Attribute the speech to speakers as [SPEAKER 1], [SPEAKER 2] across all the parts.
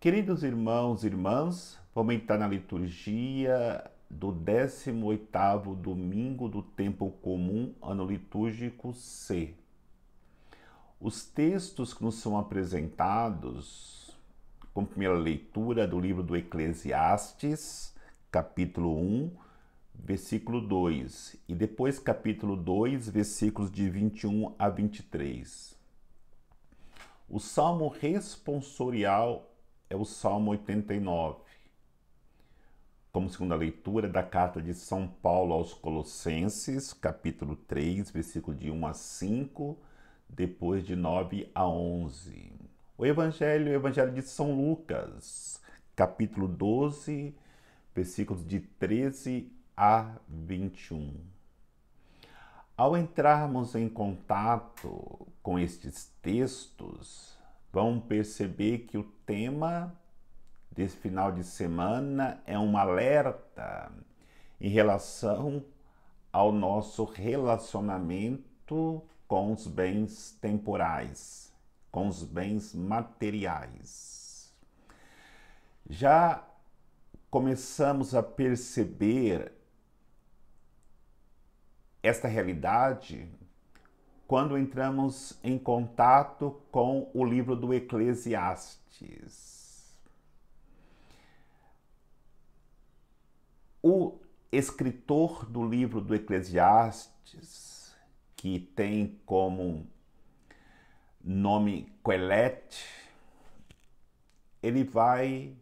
[SPEAKER 1] Queridos irmãos e irmãs, vamos entrar na liturgia do 18º domingo do tempo comum, ano litúrgico C. Os textos que nos são apresentados, com primeira leitura do livro do Eclesiastes, capítulo 1, versículo 2, e depois capítulo 2, versículos de 21 a 23. O salmo responsorial é o Salmo 89, como segunda leitura da carta de São Paulo aos Colossenses, capítulo 3, versículo de 1 a 5, depois de 9 a 11. O Evangelho de São Lucas, capítulo 12, versículos de 13 a 21. Ao entrarmos em contato com estes textos, vão perceber que o tema desse final de semana é um alerta em relação ao nosso relacionamento com os bens temporais, com os bens materiais. Já começamos a perceber esta realidade quando entramos em contato com o livro do Eclesiastes. O escritor do livro do Eclesiastes, que tem como nome Quelete, ele vai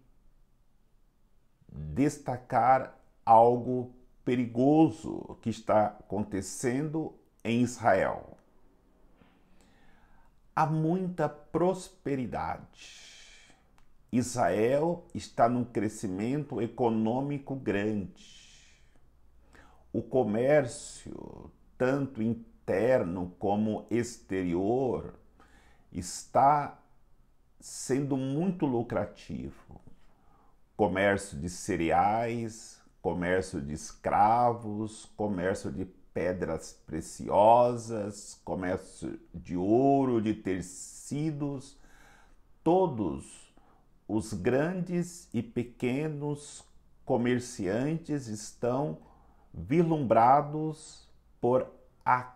[SPEAKER 1] destacar algo perigoso que está acontecendo em Israel. Há muita prosperidade. Israel está num crescimento econômico grande. O comércio, tanto interno como exterior, está sendo muito lucrativo. Comércio de cereais, comércio de escravos, comércio de pedras preciosas, comércio de ouro, de tecidos, todos os grandes e pequenos comerciantes estão vislumbrados por a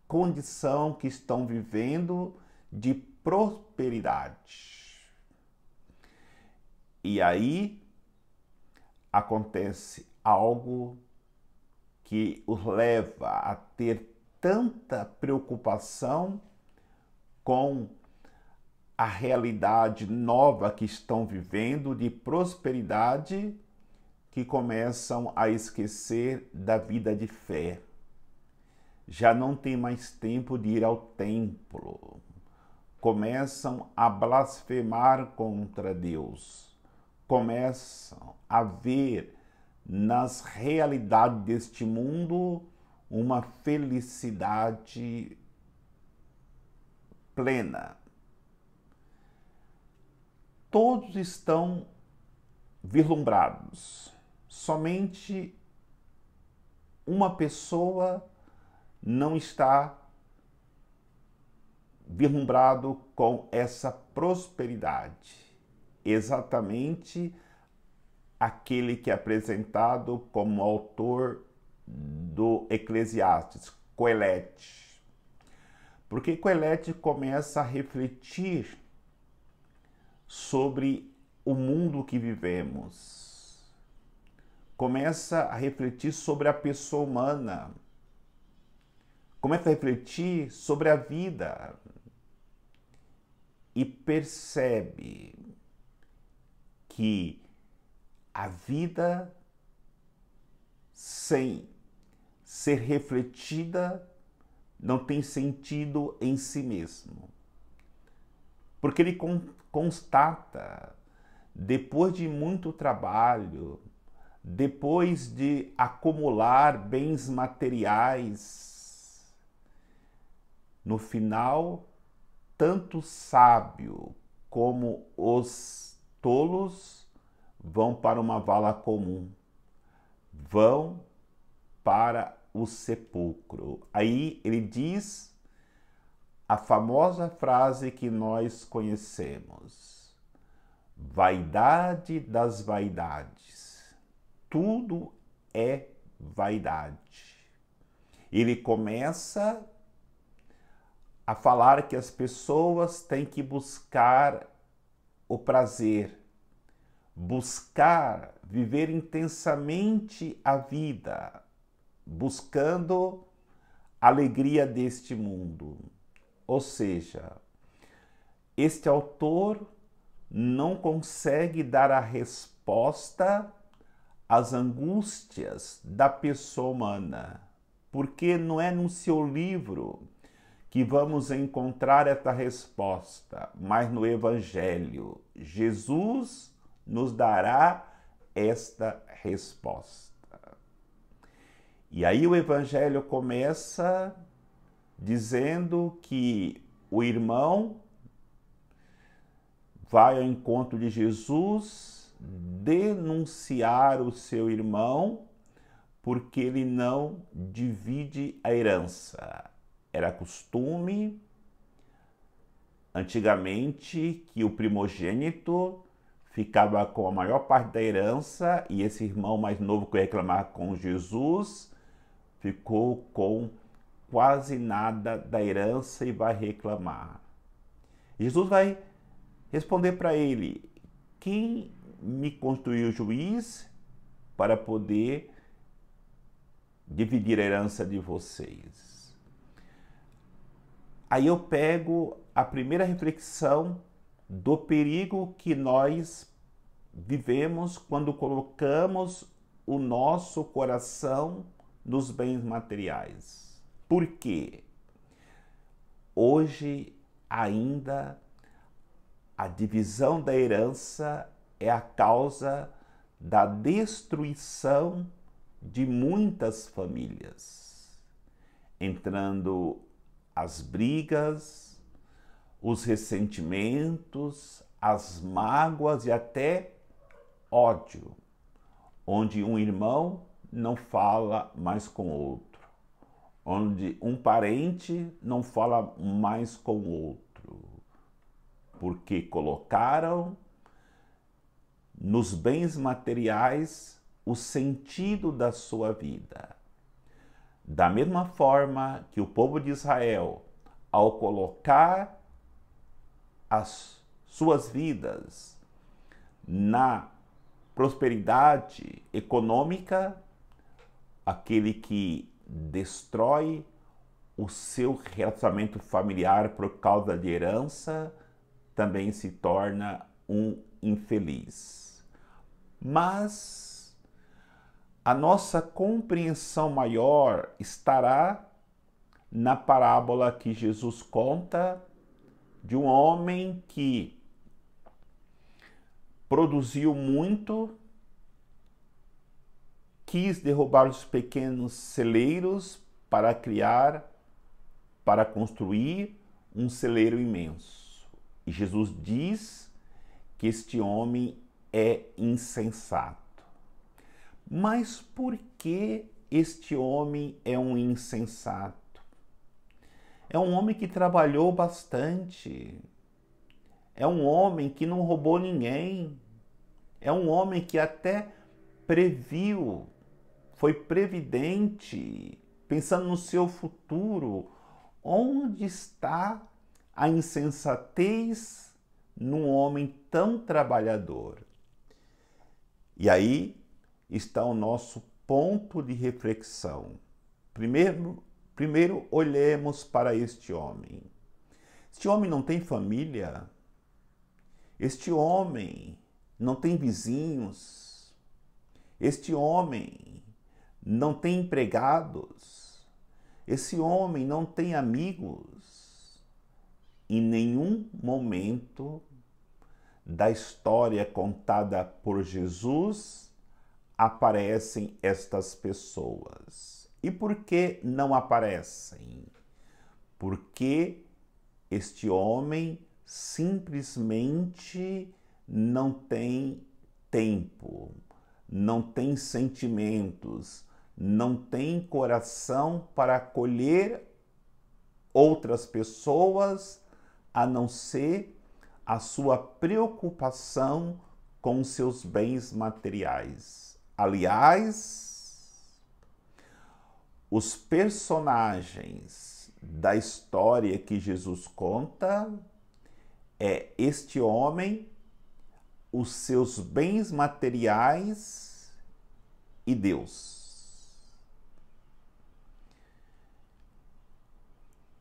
[SPEAKER 1] condição que estão vivendo de prosperidade. E aí acontece algo que os leva a ter tanta preocupação com a realidade nova que estão vivendo de prosperidade, que começam a esquecer da vida de fé. Já não tem mais tempo de ir ao templo. Começam a blasfemar contra Deus. Começam a ver nas realidades deste mundo uma felicidade plena. Todos estão vislumbrados. Somente uma pessoa não está vislumbrado com essa prosperidade. Exatamente aquele que é apresentado como autor do Eclesiastes, Quelete. Porque Quelete começa a refletir sobre o mundo que vivemos. Começa a refletir sobre a pessoa humana. Começa a refletir sobre a vida. E percebe que a vida sem ser refletida não tem sentido em si mesmo. Porque ele constata, depois de muito trabalho, depois de acumular bens materiais, no final, tanto o sábio como os tolos vão para uma vala comum, vão para o sepulcro. Aí ele diz a famosa frase que nós conhecemos: Vaidade das vaidades. Tudo é vaidade. Ele começa a falar que as pessoas têm que buscar o prazer, buscar viver intensamente a vida, buscando a alegria deste mundo. Ou seja, este autor não consegue dar a resposta às angústias da pessoa humana, porque não é no seu livro que vamos encontrar essa resposta, mas no Evangelho. Jesus nos dará esta resposta. E aí o Evangelho começa dizendo que o irmão vai ao encontro de Jesus denunciar o seu irmão porque ele não divide a herança. Era costume, antigamente, que o primogênito ficava com a maior parte da herança e esse irmão mais novo que ia reclamar com Jesus ficou com quase nada da herança e vai reclamar. Jesus vai responder para ele: quem me constituiu juiz para poder dividir a herança de vocês? Aí eu pego a primeira reflexão do perigo que nós vivemos quando colocamos o nosso coração nos bens materiais. Por quê? Hoje ainda a divisão da herança é a causa da destruição de muitas famílias, entrando as brigas, os ressentimentos, as mágoas e até ódio, onde um irmão não fala mais com o outro, onde um parente não fala mais com o outro, porque colocaram nos bens materiais o sentido da sua vida. Da mesma forma que o povo de Israel, ao colocar as suas vidas na prosperidade econômica, aquele que destrói o seu relacionamento familiar por causa de herança, também se torna um infeliz. Mas a nossa compreensão maior estará na parábola que Jesus conta de um homem que produziu muito, quis derrubar os pequenos celeiros para construir um celeiro imenso. E Jesus diz que este homem é insensato. Mas por que este homem é um insensato? É um homem que trabalhou bastante. É um homem que não roubou ninguém. É um homem que até previu, foi previdente, pensando no seu futuro. Onde está a insensatez num homem tão trabalhador? E aí está o nosso ponto de reflexão. Primeiro olhemos para este homem. Este homem não tem família. Este homem não tem vizinhos. Este homem não tem empregados. Esse homem não tem amigos. Em nenhum momento da história contada por Jesus aparecem estas pessoas. E por que não aparecem? Porque este homem simplesmente não tem tempo, não tem sentimentos, não tem coração para acolher outras pessoas, a não ser a sua preocupação com seus bens materiais. Aliás, os personagens da história que Jesus conta é este homem, os seus bens materiais e Deus.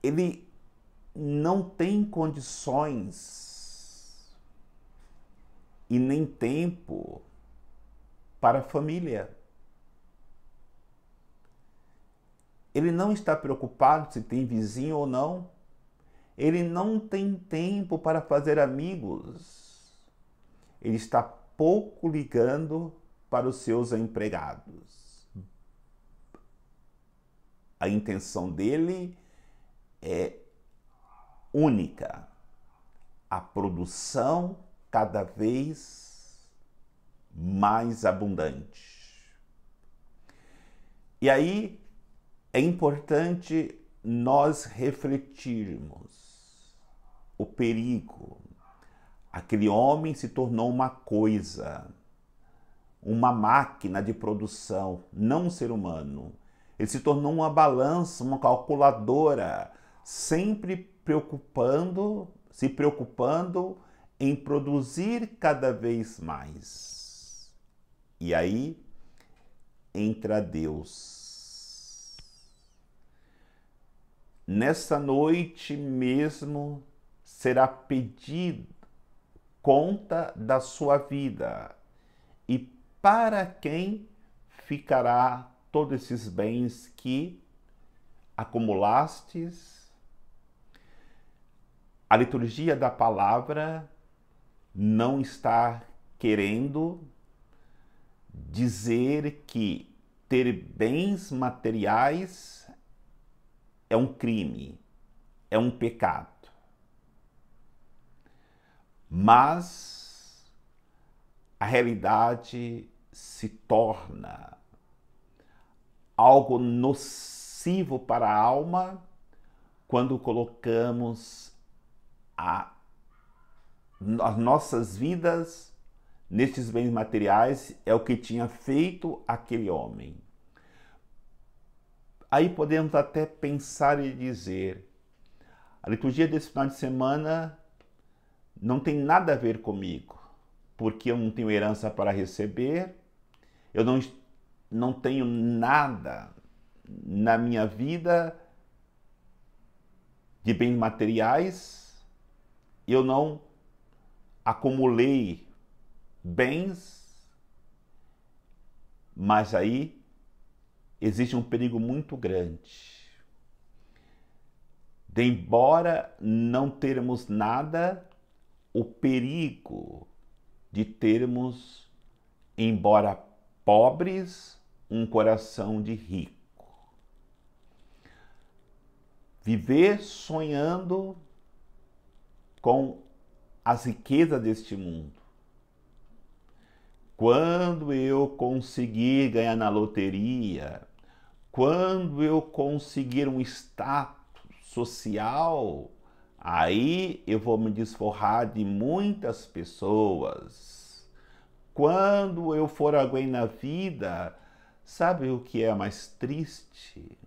[SPEAKER 1] Ele não tem condições e nem tempo para a família. Ele não está preocupado se tem vizinho ou não. Ele não tem tempo para fazer amigos. Ele está pouco ligando para os seus empregados. A intenção dele é única: a produção cada vez mais abundante. E aí é importante nós refletirmos o perigo. Aquele homem se tornou uma coisa, uma máquina de produção, não um ser humano. Ele se tornou uma balança, uma calculadora, sempre se preocupando em produzir cada vez mais. E aí entra Deus. Nessa noite mesmo será pedido conta da sua vida. E para quem ficará todos esses bens que acumulastes? A liturgia da palavra não está querendo dizer que ter bens materiais é um crime, é um pecado. Mas a realidade se torna algo nocivo para a alma quando colocamos as nossas vidas nestes bens materiais. É o que tinha feito aquele homem. Aí podemos até pensar e dizer: a liturgia desse final de semana não tem nada a ver comigo, porque eu não tenho herança para receber, eu não tenho nada na minha vida de bens materiais, eu não acumulei bens, mas aí existe um perigo muito grande. De embora não termos nada, o perigo de termos, embora pobres, um coração de rico. Viver sonhando com as riquezas deste mundo. Quando eu conseguir ganhar na loteria, quando eu conseguir um status social, aí eu vou me desforrar de muitas pessoas. Quando eu for alguém na vida, sabe o que é mais triste?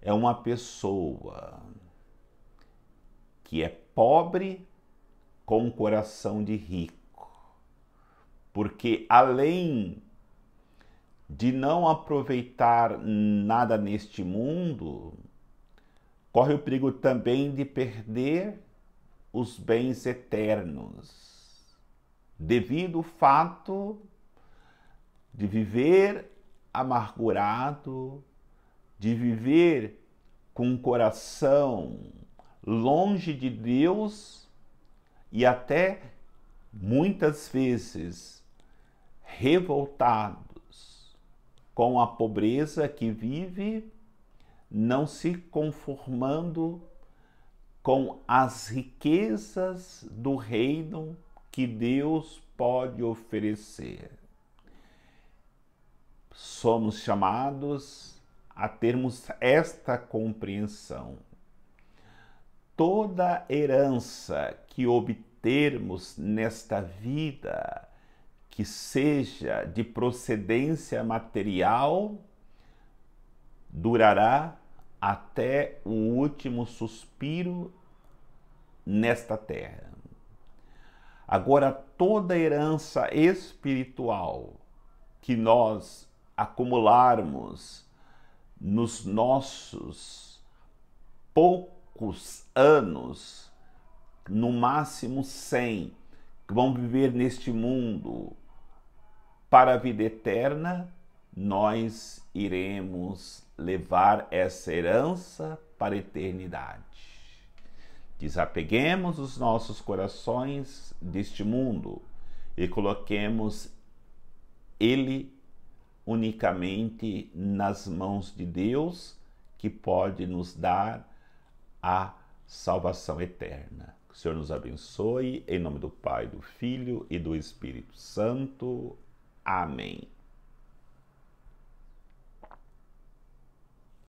[SPEAKER 1] É uma pessoa que é pobre com um coração de rico. Porque além de não aproveitar nada neste mundo, corre o perigo também de perder os bens eternos, devido ao fato de viver amargurado, de viver com um coração longe de Deus e até muitas vezes revoltados com a pobreza que vive, não se conformando com as riquezas do reino que Deus pode oferecer. Somos chamados a termos esta compreensão. Toda herança que obtemos termos nesta vida que seja de procedência material durará até o último suspiro nesta terra. Agora, toda herança espiritual que nós acumularmos nos nossos poucos anos, no máximo 100, que vão viver neste mundo para a vida eterna, nós iremos levar essa herança para a eternidade. Desapeguemos os nossos corações deste mundo e coloquemos ele unicamente nas mãos de Deus, que pode nos dar a salvação eterna. Que o Senhor nos abençoe, em nome do Pai, do Filho e do Espírito Santo. Amém.